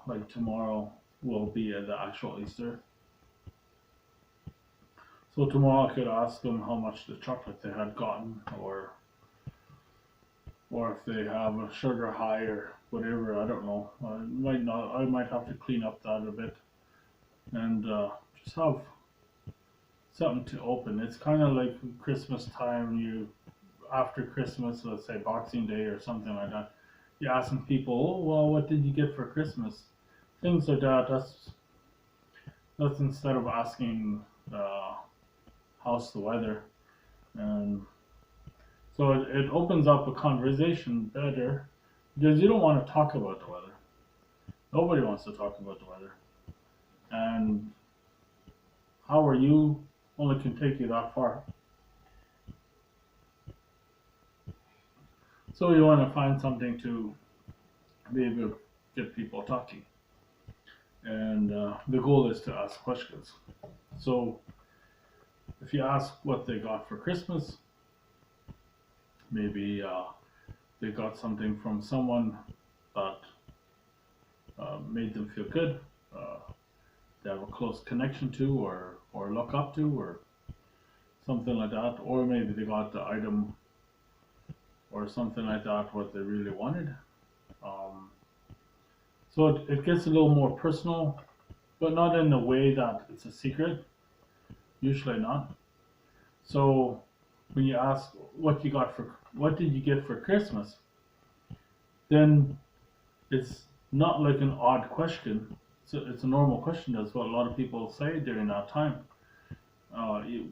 like tomorrow will be the actual Easter. So tomorrow I could ask them how much the chocolate they had gotten, or if they have a sugar high or whatever. I don't know. I might not. I might have to clean up that a bit and just have something to open. It's kind of like Christmas time. You after Christmas, let's say Boxing Day or something like that. You're asking people, oh well, what did you get for Christmas? Things like that. That's instead of asking uh, how's the weather, and so it opens up a conversation better because you don't want to talk about the weather. Nobody wants to talk about the weather, and how are you only can take you that far. So you want to find something to be able to get people talking, and the goal is to ask questions. So if you ask what they got for Christmas, maybe they got something from someone that made them feel good, uh, they have a close connection to, or look up to, or something like that, or maybe they got the item or something like that what they really wanted. Um, so it gets a little more personal, but not in the way that it's a secret. Usually not. So when you ask what did you get for Christmas, then it's not like an odd question. It's a normal question. That's what a lot of people say during that time. You,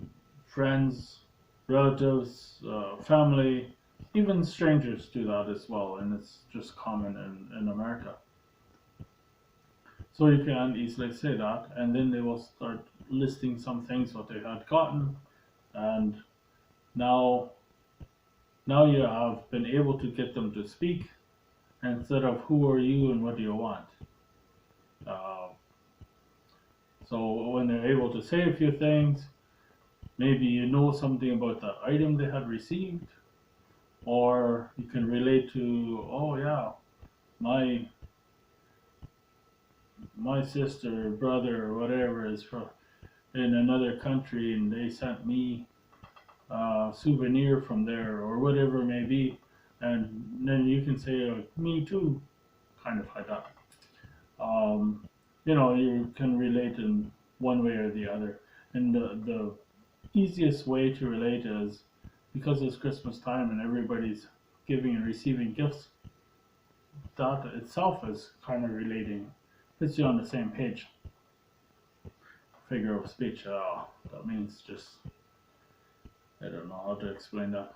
friends, relatives, family, even strangers do that as well, and it's just common in America. So you can easily say that, and then they will start listing some things what they had gotten, and now now you have been able to get them to speak instead of who are you and what do you want. Uh, so when they're able to say a few things, maybe you know something about the item they had received, or you can relate to, oh yeah, my my sister, brother, or whatever is from in another country, and they sent me a souvenir from there, or whatever it may be, and then you can say, me too, kind of like that. Um, you can relate in one way or the other, and the easiest way to relate is because it's Christmas time and everybody's giving and receiving gifts. That itself is kind of relating, puts you on the same page. Figure of speech. That means just I don't know how to explain that.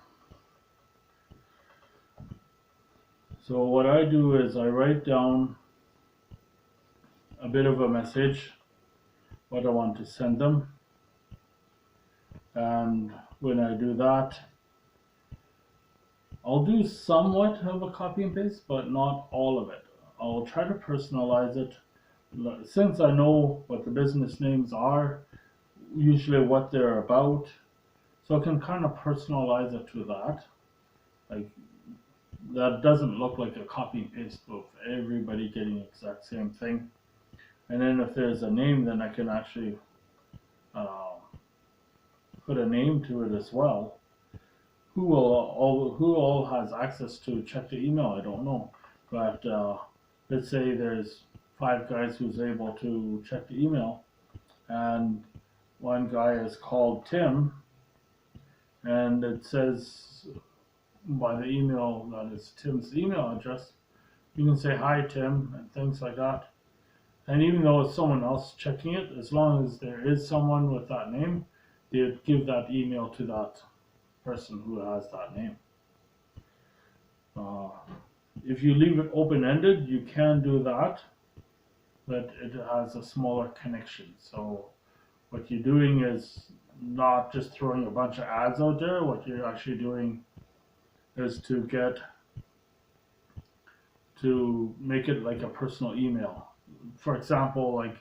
So what I do is I write down a bit of a message, what I want to send them, and when I do that, I'll do somewhat of a copy and paste, but not all of it. I'll try to personalize it. Since I know what the business names are, usually what they're about, so I can kind of personalize it to that. Like that doesn't look like a copy and paste of everybody getting the exact same thing. And then if there's a name, then I can actually uh, put a name to it as well. Who all has access to check the email? I don't know, but let's say there's 5 guys who's able to check the email, and one guy is called Tim, and it says by the email that is Tim's email address, you can say hi Tim and things like that. And even though it's someone else checking it, as long as there is someone with that name, they give that email to that person who has that name. Uh, if you leave it open-ended, you can do that, but it has a smaller connection. So what you're doing is not just throwing a bunch of ads out there. What you're actually doing is to make it like a personal email. For example, like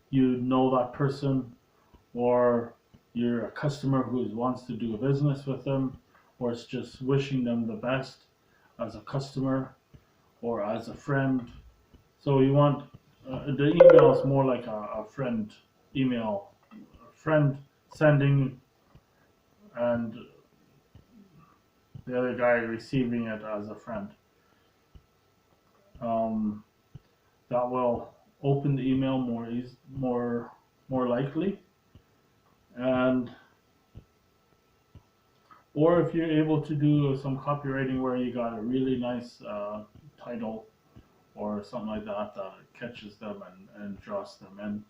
you know that person, or you're a customer who wants to do a business with them, or it's just wishing them the best as a customer or as a friend. So you want the email is more like a friend email, a friend sending, and the other guy receiving it as a friend. Um, that will open the email more likely, and or if you're able to do some copywriting where you got a really nice title or something like that that catches them and draws them in,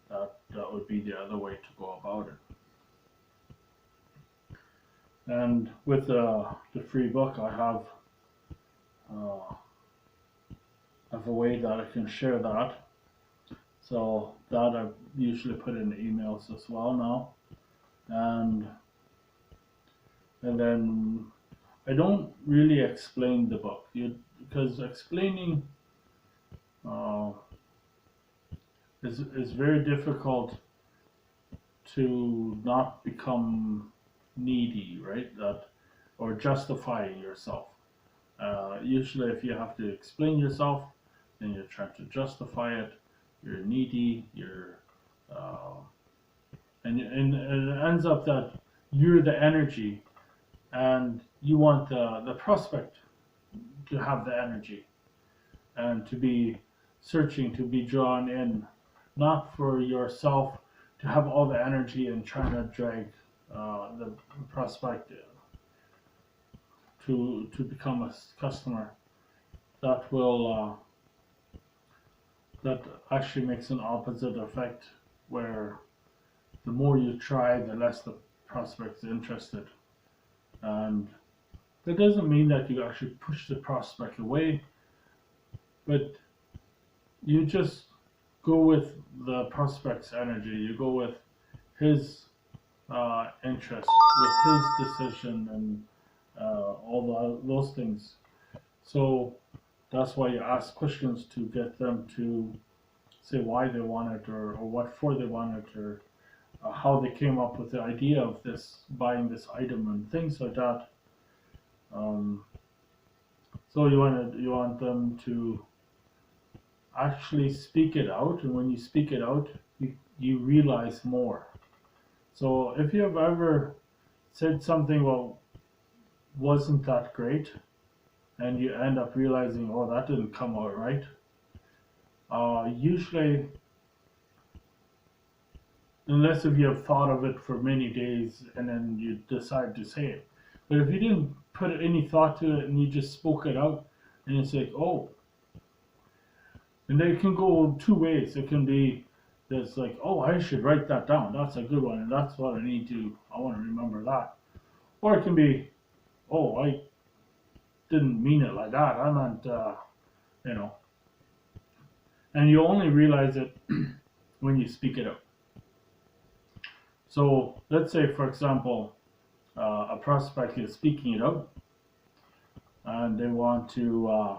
that would be the other way to go about it. And with the free book, uh, have a way that I can share that. So that I usually put in emails as well now, and then I don't really explain the book because explaining uh, is very difficult to not become needy, right? That or justifying yourself. Usually, if you have to explain yourself, then you're trying to justify it. You're needy. Uh, and it ends up that you're the energy, and you want the prospect to have the energy and to be searching, to be drawn in, not for yourself to have all the energy and trying to drag the prospect to become a customer. That will that actually makes an opposite effect where the more you try, the less the prospect's interested. And that doesn't mean that you actually push the prospect away, but you just go with the prospect's energy. You go with his interest, with his decision, and all those things. So that's why you ask questions to get them to say why they want it or what for they want it or how they came up with the idea of this buying this item and things like that. Um, so you want them to actually speak it out, and when you speak it out, you realize more. So if you have ever said something well wasn't that great, and you end up realizing, oh, that didn't come out right. Usually, unless if you have thought of it for many days and then you decide to say it. But if you didn't put any thought to it and you just spoke it out, and it's like, oh, and it can go two ways. It can be this like, oh, I should write that down. That's a good one, and that's what I want to remember that. Or it can be, oh, I didn't mean it like that. I meant, you know, and you only realize it when you speak it out. So let's say, for example, a prospect is speaking it out, and they want to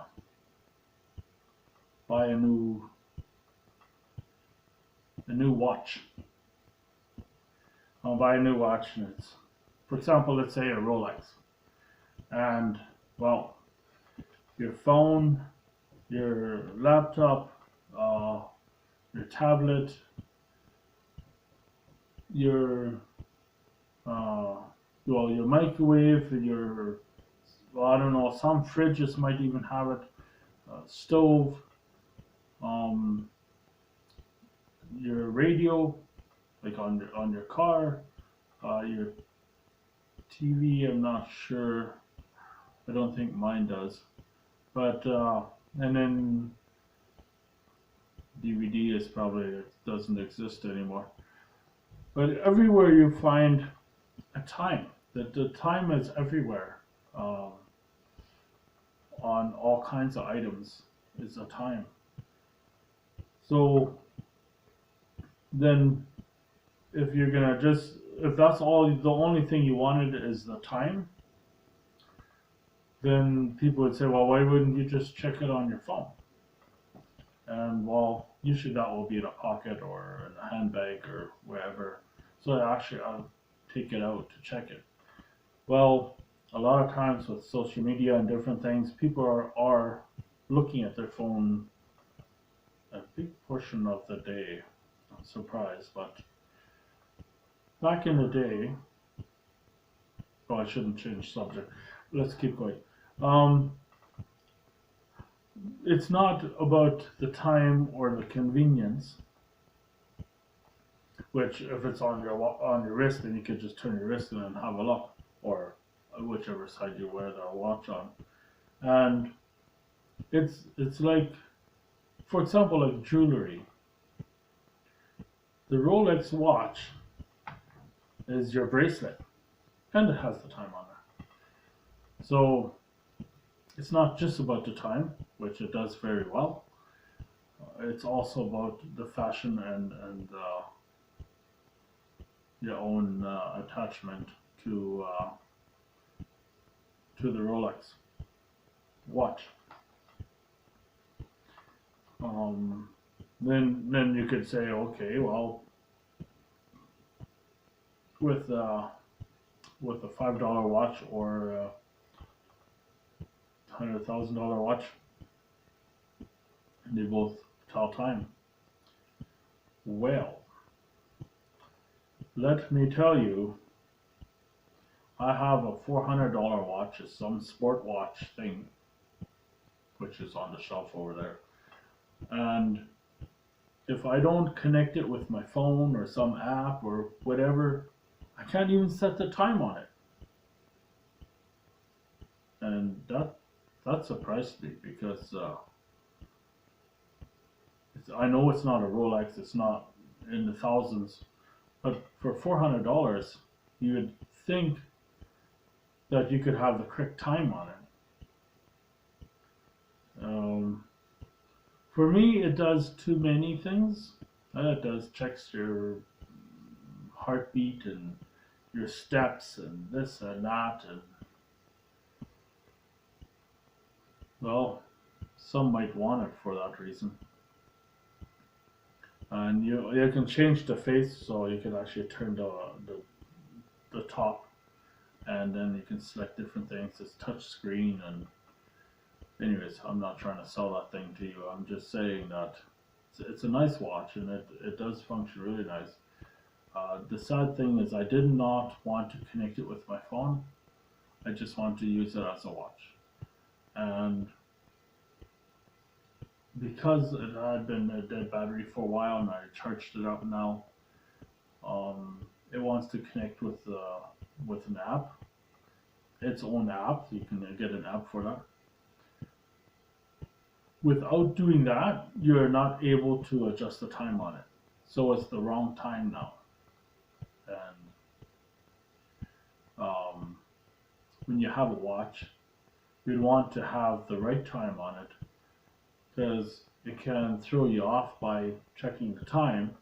buy a new watch. I'll buy a new watch, and it's, for example, let's say a Rolex, and well, your phone, your laptop, your tablet, your your microwave, I don't know, some fridges might even have it, stove, um, your radio, like on your car, your TV. I'm not sure. I don't think mine does, but and then DVD is probably it doesn't exist anymore. But everywhere you find a time. The time is everywhere. On all kinds of items is a time. So then if you're gonna if that's the only thing you wanted is the time, then people would say, well, why wouldn't you just check it on your phone? And well, usually that will be in a pocket or in a handbag or wherever. So actually I'll take it out to check it. Well, a lot of times with social media and different things, people are looking at their phone a big portion of the day. I'm surprised, but back in the day, oh, I shouldn't change subject. Let's keep going. Um, it's not about the time or the convenience, which if it's on your wrist, then you could just turn your wrist in and have a look, or whichever side you wear the watch on. And it's like, for example, like jewelry. The Rolex watch is your bracelet, and it has the time on it. So it's not just about the time, which it does very well. It's also about the fashion and your own attachment to the Rolex watch. Um, then you could say, okay, well, with with a $5 watch or a $100,000 watch, they both tell time. Well, let me tell you, I have a $400 watch, it's some sport watch thing, which is on the shelf over there. And if I don't connect it with my phone or some app or whatever, I can't even set the time on it. And that surprised me because I know it's not a Rolex, it's not in the thousands, but for $400, you would think that you could have the correct time on it. For me, it does too many things. It does checks your heartbeat and your steps and this and that, and well, some might want it for that reason. And you can change the face, so you can actually turn the top, and then you can select different things. It's touch screen, and anyways, I'm not trying to sell that thing to you. I'm just saying that it's a nice watch, and it does function really nice. The sad thing is I did not want to connect it with my phone. I just want to use it as a watch. And because it had been a dead battery for a while and I charged it up now, it wants to connect with an app, its own app. You can get an app for that. Without doing that, you're not able to adjust the time on it. So it's the wrong time now. And when you have a watch, you'd want to have the right time on it because it can throw you off by checking the time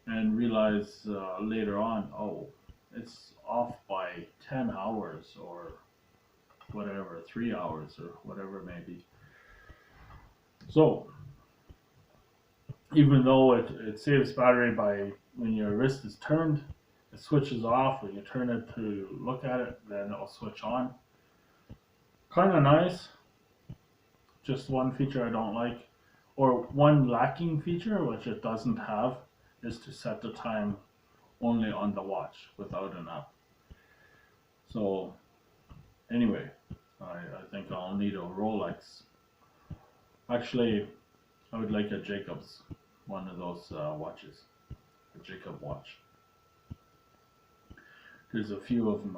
and realize later on, oh, it's off by 10 hours or whatever, 3 hours or whatever it may be. So, even though it saves battery by when your wrist is turned, it switches off. When you turn it to look at it, then it'll switch on. Kind of nice. Just one feature I don't like, or one lacking feature which it doesn't have, is to set the time only on the watch without an app. So anyway, I think I'll need a Rolex. Actually, I would like a Jacobs, one of those watches, a Jacob watch. There's a few of them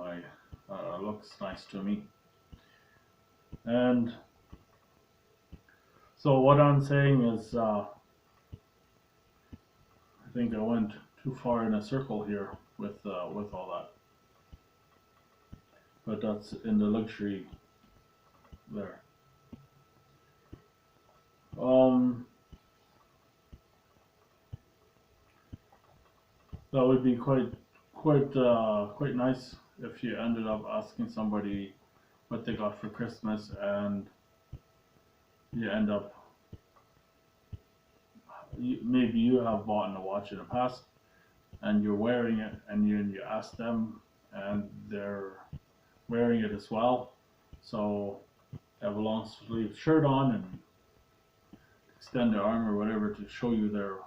looks nice to me. And so what I'm saying is, I think I went too far in a circle here with all that. But that's in the luxury there. That would be quite nice if you ended up asking somebody what they got for Christmas and you end up, maybe you have bought a watch in the past and you're wearing it and you ask them and they're wearing it as well. So they have a long sleeve shirt on and extend their arm or whatever to show you their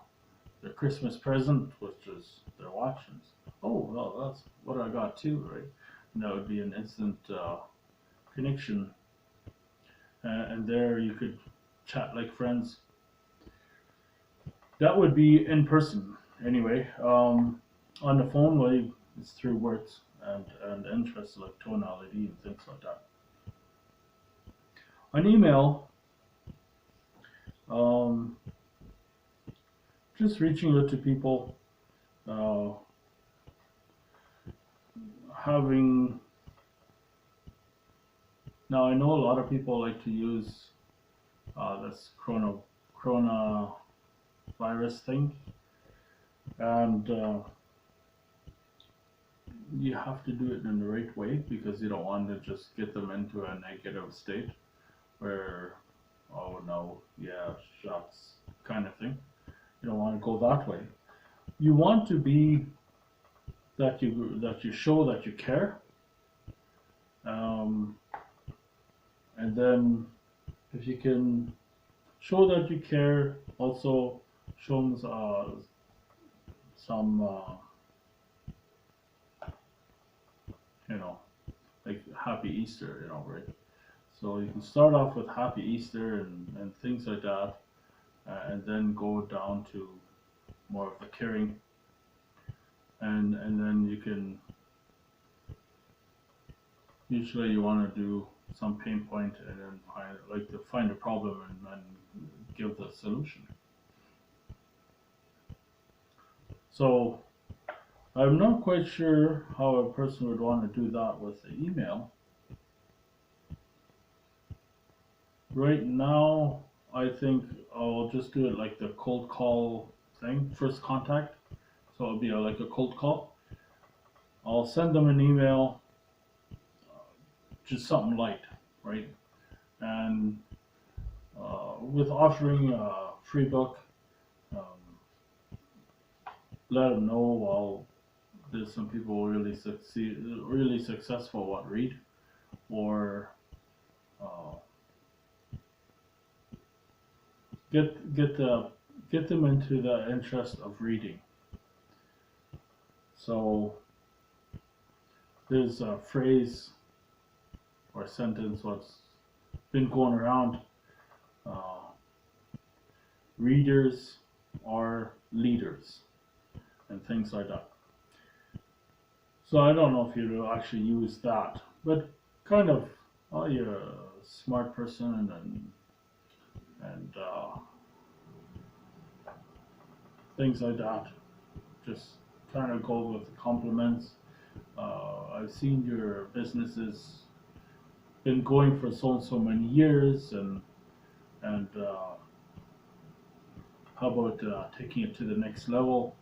Christmas present, which is their watch. And oh, well, that's what I got too, right? And that would be an instant connection, and there you could chat like friends. That would be in person anyway. On the phone, well, it's through words and interests like tonality and things like that. On email, um, just reaching out to people, uh, having. Now I know a lot of people like to use this coronavirus thing, and you have to do it in the right way because you don't want to just get them into a negative state where, oh no, yeah, shots kind of thing. You don't want to go that way. You want to be that you show that you care, and then if you can show that you care, also show them some like Happy Easter, right? So you can start off with Happy Easter and things like that, and then go down to more of the caring, and then you can, usually you want to do some pain point and then find a problem and give the solution. So I'm not quite sure how a person would want to do that with the email. Right now, I think I'll just do it like the cold call thing, first contact. So it'll be like a cold call. I'll send them an email, just something light, right? And with offering a free book, let them know, well, there's some people really successful at read, or get them into the interest of reading. So there's a phrase or a sentence what's been going around. Readers are leaders, and things like that. So I don't know if you'd actually use that, but kind of, oh, you're a smart person, and things like that. Just kind of go with the compliments. I've seen your business has been going for so and so many years, and how about taking it to the next level?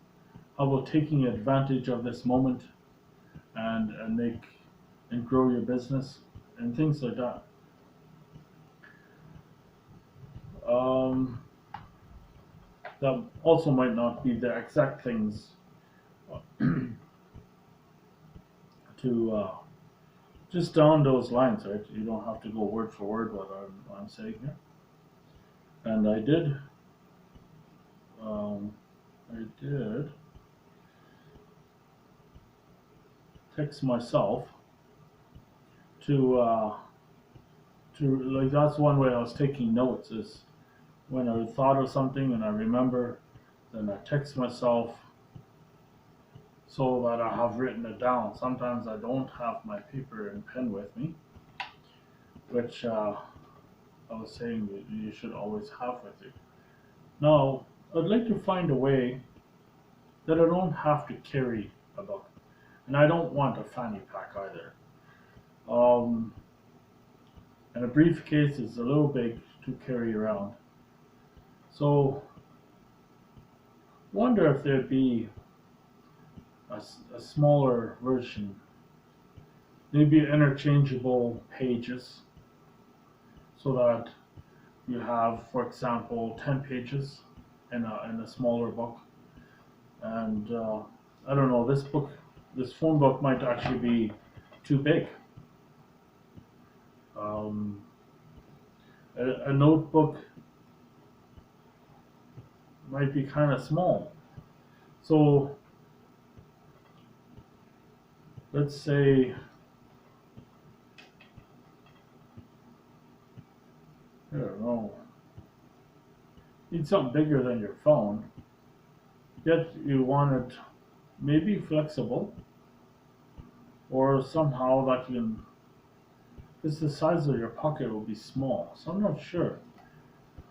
How about taking advantage of this moment and grow your business and things like that. That also might not be the exact things to just down those lines, right? You don't have to go word for word what I'm saying here. And I did text myself to like, that's one way I was taking notes, is when I thought of something and I remember, then I text myself so that I have written it down. Sometimes I don't have my paper and pen with me, which I was saying that you should always have with you. Now, I'd like to find a way that I don't have to carry a book, and I don't want a fanny pack either. And a briefcase is a little big to carry around. So, wonder if there'd be a smaller version, maybe interchangeable pages, so that you have, for example, 10 pages in a smaller book. And I don't know, this phone book might actually be too big. A notebook might be kind of small. So let's say, I don't know, need something bigger than your phone, yet you want it maybe flexible or somehow that you can, because the size of your pocket will be small. So I'm not sure.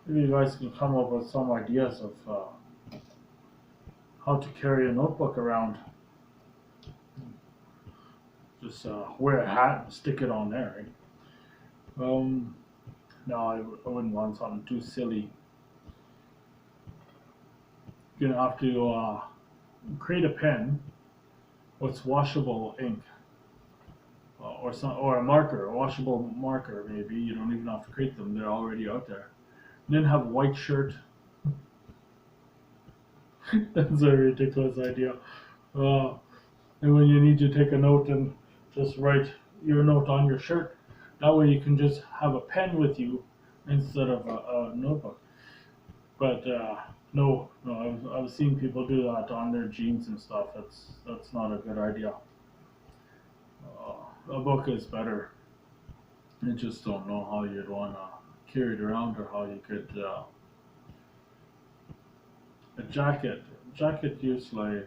Maybe you guys can come up with some ideas of how to carry a notebook around. Just wear a hat and stick it on there, right? No, I wouldn't want something too silly. You're gonna have to create a pen with washable ink, or a marker, a washable marker. Maybe you don't even have to create them; they're already out there. And then have a white shirt. That's a ridiculous idea. And when you need to take a note, and just write your note on your shirt. That way you can just have a pen with you instead of a notebook. But no, I've seen people do that on their jeans and stuff. That's not a good idea. A book is better. I just don't know how you'd want to carry it around, or how you could. A jacket. Jacket usually.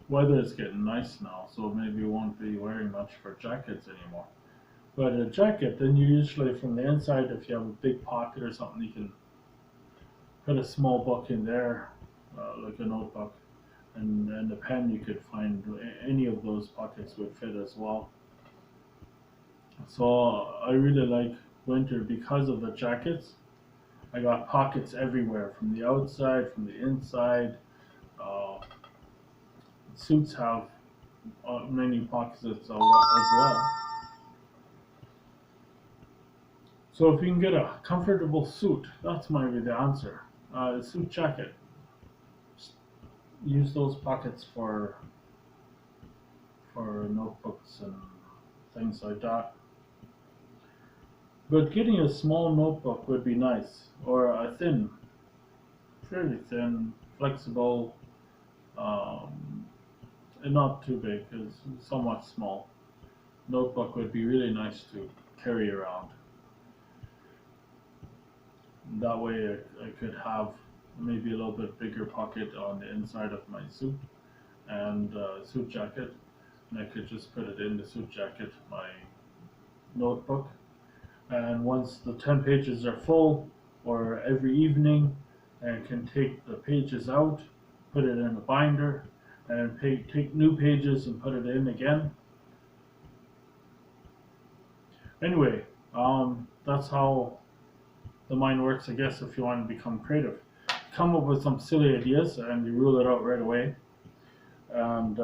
Weather is getting nice now, so maybe you won't be wearing much for jackets anymore. But a jacket, then you usually from the inside, if you have a big pocket or something, you can put a small book in there, like a notebook, and a pen. You could find any of those pockets would fit as well. So I really like winter because of the jackets. I got pockets everywhere, from the outside, from the inside. Uh, Suits have many pockets as well. So if you can get a comfortable suit, that's might be the answer. A suit jacket. Use those pockets for notebooks and things like that. But getting a small notebook would be nice, or a thin, fairly thin, flexible, and not too big, it's somewhat small. Notebook would be really nice to carry around. That way I could have maybe a little bit bigger pocket on the inside of my suit and suit jacket, and I could just put it in the suit jacket, my notebook, and once the 10 pages are full, or every evening, I can take the pages out, put it in a binder, and take new pages and put it in again. Anyway, that's how the mind works, I guess. If you want to become creative, come up with some silly ideas and you rule it out right away, and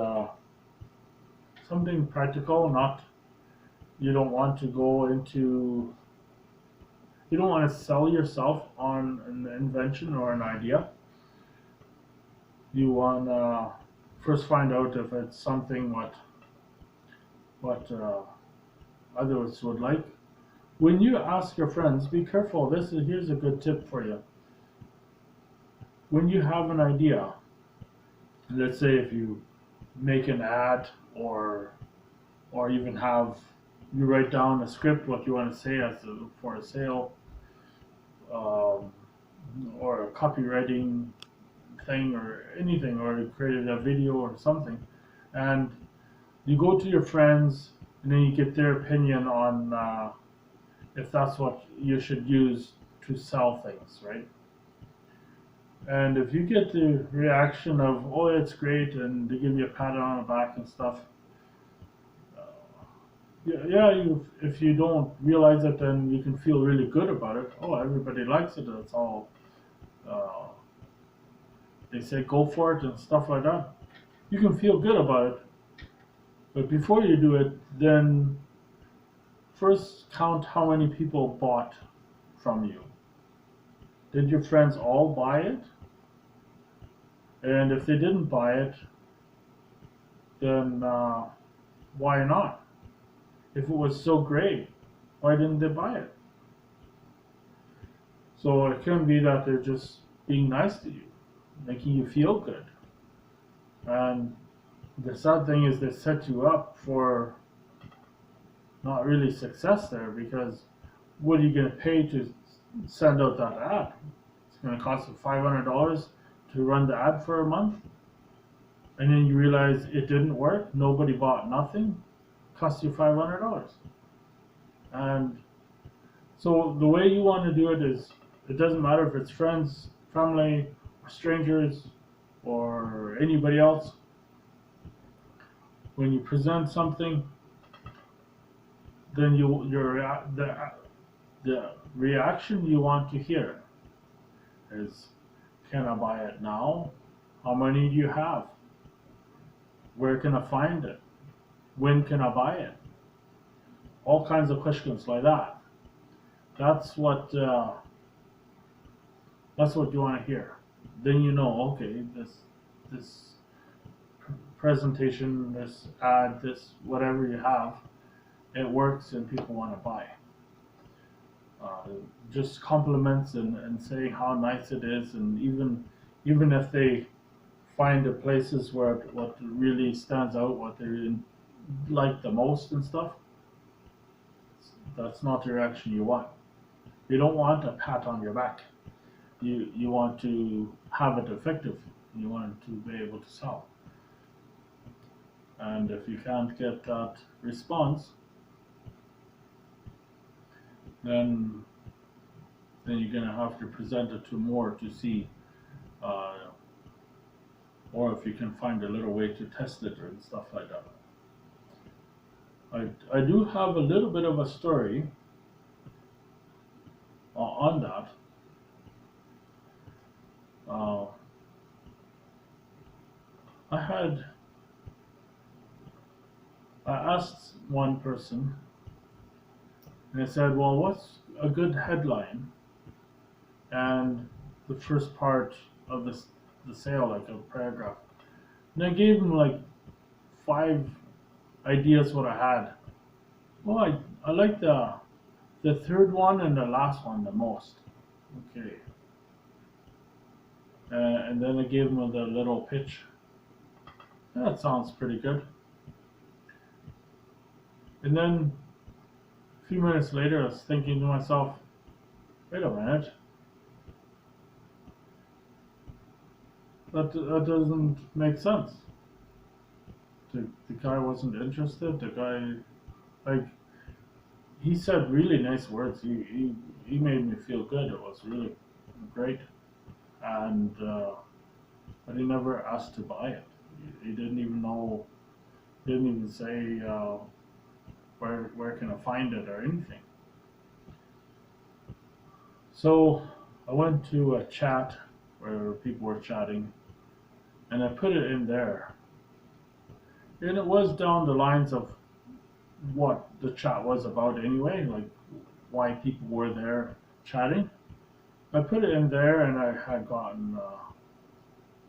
something practical. Not, you don't want to go into, you don't want to sell yourself on an invention or an idea. You want to first find out if it's something what others would like. When you ask your friends, be careful. Here's a good tip for you. When you have an idea, let's say if you make an ad, or even have, you write down a script what you want to say for a sale, or a copywriting thing or anything, or you created a video or something, and you go to your friends and then you get their opinion on if that's what you should use to sell things, right? And if you get the reaction of, oh, it's great, and they give you a pat on the back and stuff, if you don't realize it, then you can feel really good about it. Oh, everybody likes it. It's all, uh, they say go for it and stuff like that. You can feel good about it. But before you do it, then first count how many people bought from you. Did your friends all buy it? And if they didn't buy it, then why not? If it was so great, why didn't they buy it? So it can be that they're just being nice to you, making you feel good. And the sad thing is they set you up for not really success there, because what are you going to pay to send out that ad? It's going to cost you $500 to run the ad for a month, and then you realize it didn't work, nobody bought nothing, cost you $500. And so the way you want to do it is, it doesn't matter if it's friends, family, or strangers, or anybody else. When you present something, then the reaction you want to hear is, can I buy it now? How many do you have? Where can I find it? When can I buy it? All kinds of questions like that. That's what you want to hear. Then you know, okay, this presentation, this ad, this whatever you have, it works and people want to buy. Just compliments and saying how nice it is, and even if they find the places where what really stands out, what they like the most and stuff, that's not the reaction you want. You don't want a pat on your back. You want to have it effective. You want to be able to sell. And if you can't get that response, then you're gonna have to present it to more to see, or if you can find a little way to test it and stuff like that. I do have a little bit of a story on that. I asked one person, and I said, well, what's a good headline and the first part of the sale, like a paragraph? And I gave him like 5 ideas what I had. Well, I like the third one and the last one the most. Okay. And then I gave him the little pitch. That sounds pretty good. And then a few minutes later, I was thinking to myself, wait a minute. That doesn't make sense. The guy wasn't interested. The guy, like, he said really nice words. He made me feel good. It was really great. And but he never asked to buy it. He didn't even know. Didn't even say where can I find it or anything. So I went to a chat where people were chatting, and I put it in there. And it was down the lines of what the chat was about anyway, like why people were there chatting. I put it in there, and I had gotten,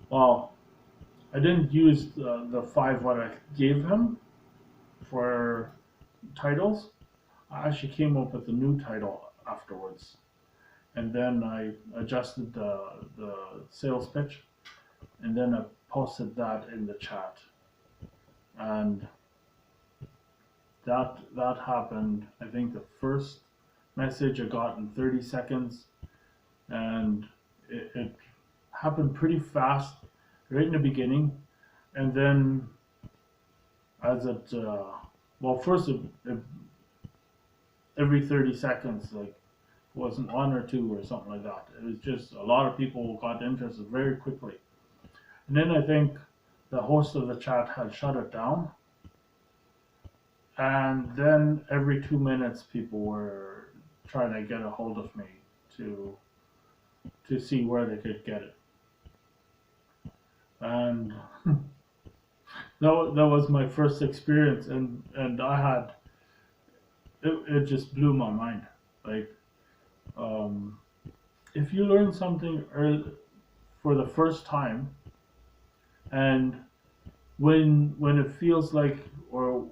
well, I didn't use the 5 what I gave him for titles. I actually came up with a new title afterwards. And then I adjusted the sales pitch, and then I posted that in the chat. And that happened, I think the first message I got in 30 seconds, and it happened pretty fast right in the beginning. And then as it, well, first every 30 seconds, like, wasn't 1 or 2 or something like that. It was just a lot of people got interested very quickly. And then I think the host of the chat had shut it down. And then every 2 minutes people were trying to get a hold of me to see where they could get it. And that was my first experience, and I had, it just blew my mind. Like, if you learn something for the first time, and when it feels like, or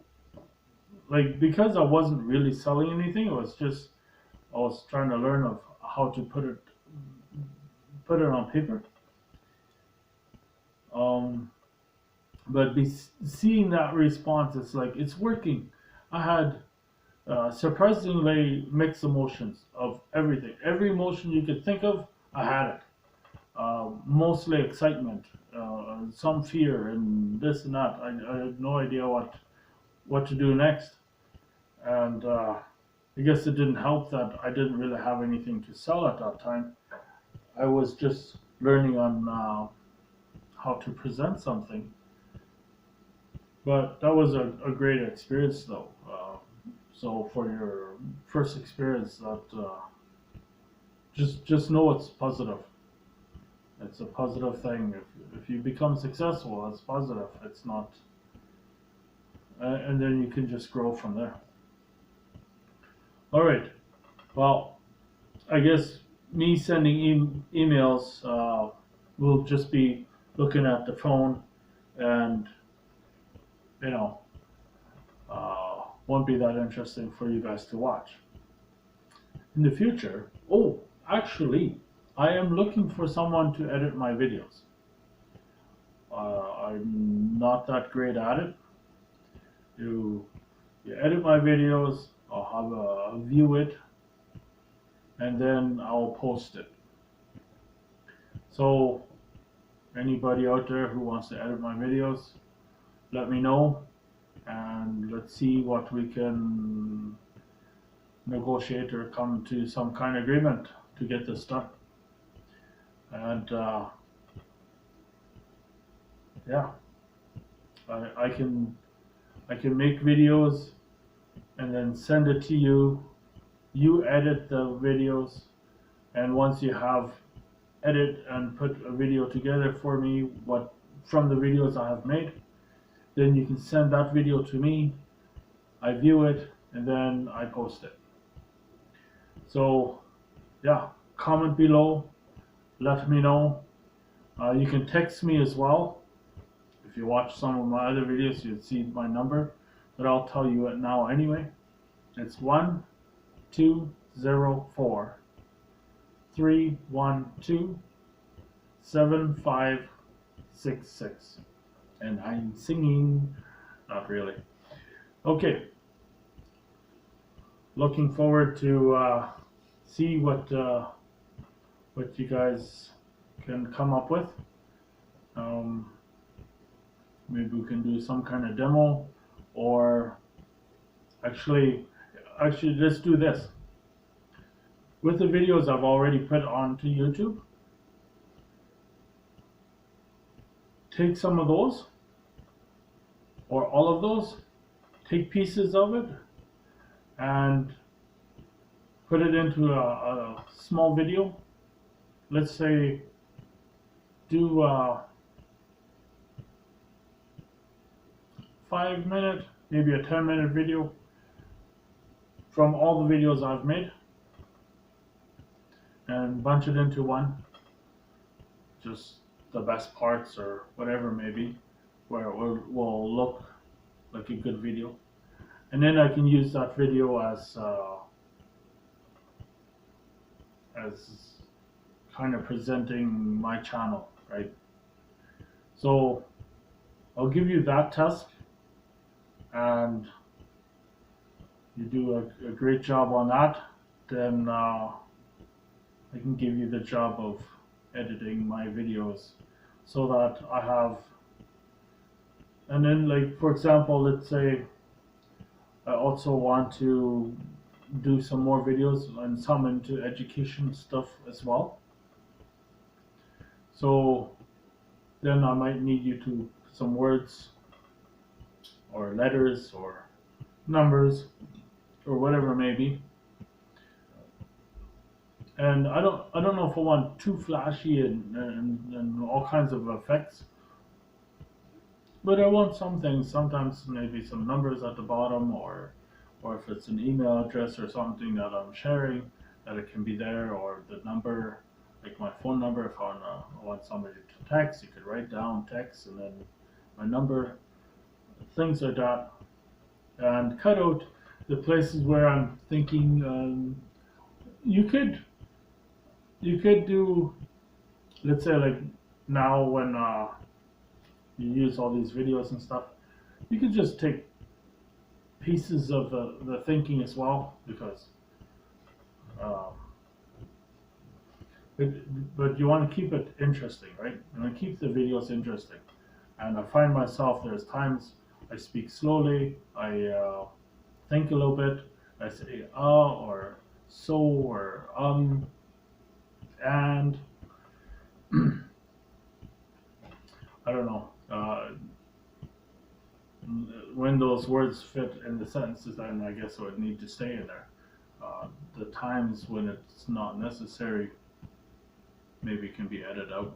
like, because I wasn't really selling anything, it was just, I was trying to learn of how to put it put it on paper. Um, but seeing that response, it's like it's working. I had surprisingly mixed emotions of everything. Every emotion you could think of, I had it. Mostly excitement, some fear, and this and that. I had no idea what to do next, and I guess it didn't help that I didn't really have anything to sell at that time. I was just learning on how to present something, but that was a great experience though. So for your first experience, that just know it's positive. It's a positive thing. If you become successful, it's positive. It's not, and then you can just grow from there. All right. Well, I guess me sending emails will just be looking at the phone, and you know, won't be that interesting for you guys to watch in the future. Oh, actually, I am looking for someone to edit my videos. I'm not that great at it. You you edit my videos. I'll have a view it, and then I'll post it. So anybody out there who wants to edit my videos, let me know, and let's see what we can negotiate or come to some kind of agreement to get this done. And yeah, I can make videos and then send it to you. You edit the videos, and once you have edit and put a video together for me, what from the videos I have made, then you can send that video to me. I view it, and then I post it. So yeah, comment below, let me know. You can text me as well. If you watch some of my other videos, you'd see my number, but I'll tell you it now anyway. It's 1204-312-7566. And I'm singing, not really. Okay, looking forward to see what you guys can come up with. Maybe we can do some kind of demo, or actually let's do this. With the videos I've already put onto YouTube, take some of those, or all of those, take pieces of it, and put it into a small video. Let's say do 5-minute, maybe a 10-minute video from all the videos I've made, and bunch it into one, just the best parts or whatever maybe, where it will look like a good video, and then I can use that video as kind of presenting my channel, right? So I'll give you that task, and you do a great job on that, then I can give you the job of editing my videos so that I have, and then like for example, let's say I also want to do some more videos and some into education stuff as well. So then I might need you to some words or letters or numbers or whatever it may be. And I don't know if I want too flashy and all kinds of effects, but I want some things. Sometimes maybe some numbers at the bottom, or if it's an email address or something that I'm sharing, that it can be there, or the number, like my phone number. If I want somebody to text, you could write down text and then my number, things like that, and cut out the places where I'm thinking you could do let's say like now when you use all these videos and stuff, you could just take pieces of the thinking as well, because um, but you want to keep it interesting, right? You want to keep the videos interesting. And I find myself, there's times I speak slowly, I think a little bit, I say or so or and I don't know. When those words fit in the sentences, then I guess it would need to stay in there. The times when it's not necessary maybe can be edited out.